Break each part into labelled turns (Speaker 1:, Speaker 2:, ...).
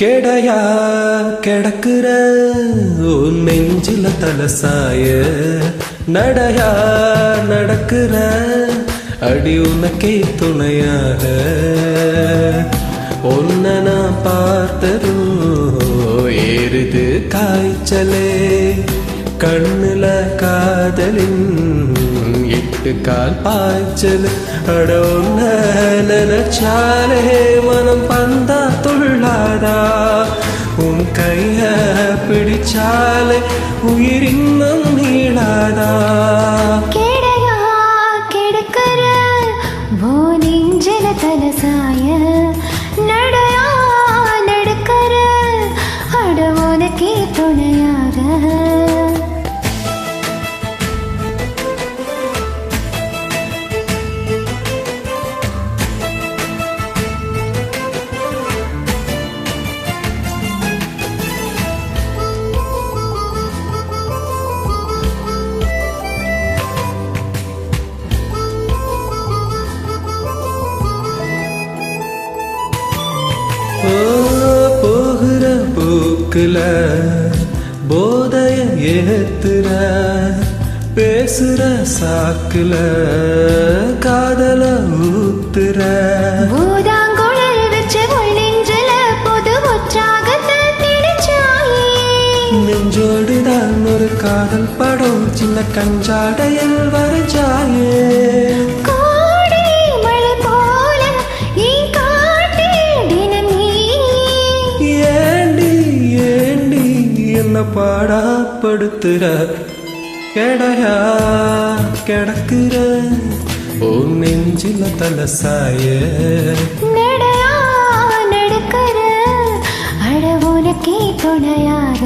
Speaker 1: கெடையா கிடக்குற உன் நெஞ்சில தலசாய நடையா நடக்குற அடி உனக்கே துணையாக ஒன்ன நான் பார்த்ததும் ஏறுது காய்ச்சலே கண்ணுல காதலின் 8 கால் பாய்ச்சல் அட ஒன்ன நினைச்சாலே மனம் பந்தா துள்ளாதா உன் கைய பிடிச்சாலே உயிர் இன்னும் நீளாதா
Speaker 2: கெடையா கிடக்குற உன் நெஞ்சில தலசாய நடையா நடக்குற அட உனக்கே துணையாக
Speaker 1: போகிற போக்குல போதைய ஏத்துற பேசுற சாக்குல காதல ஊத்துற
Speaker 2: பூதாங்குழல் வச்சு உள் நெஞ்சில புது உற்சாகத்தை திணிச்சாயே
Speaker 1: நெஞ்சோடுதான் ஒரு காதல் படம் சின்ன கஞ்சாடையில் வரைஞ்சாயே பாடாப்படுத்துற கெடையா கிடக்குற உன் நெஞ்சில தலசாய
Speaker 2: நடையா நடக்குற அட உனக்கே துணையாக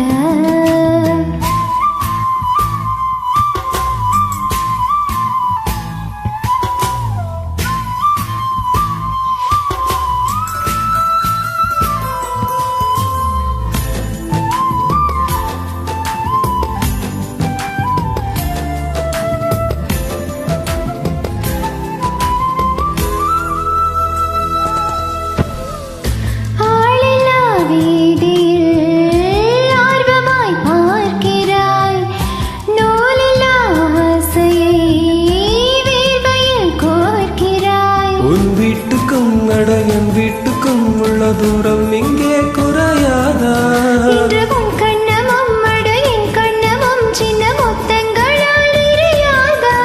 Speaker 1: என் வீட்டுக்கும் உள்ள தூரம் இங்கே குறையாதா
Speaker 2: கண்ணமும் என் கண்ணமும் சின்ன மொத்தங்களால் இறையாதா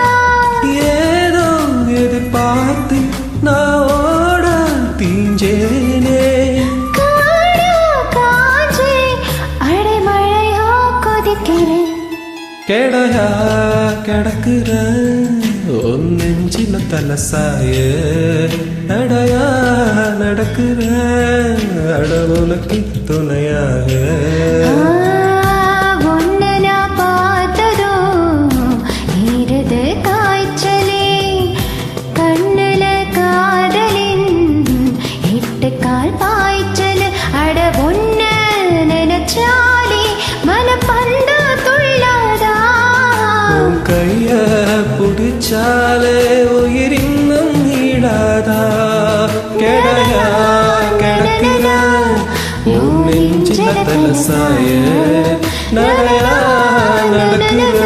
Speaker 1: ஏதோ எதிர்பார்த்து நான் ஓட தீஞ்சேனே
Speaker 2: காஞ்சே அடைமழையோ கொதிக்கிறேன்
Speaker 1: கெடையா கிடக்குற உன் நெஞ்சில தலசாய நடையா நடக்குற அட உனக்கு துணையாக
Speaker 2: ஒன்ன நான் பார்த்ததோ ஈரது காய்ச்சலே கண்ணுல காதலின் 8 கால் பாய்ச்சல் அட ஒன்ன நினைச்சாலே மனப்பந்தா துள்ளாதா
Speaker 1: கைய பிடிச்சாலே உயிர் இன்னும் நீடாதா கெடையா கிடக்குற உன் நெஞ்சில தலசாய நடையா நடக்குற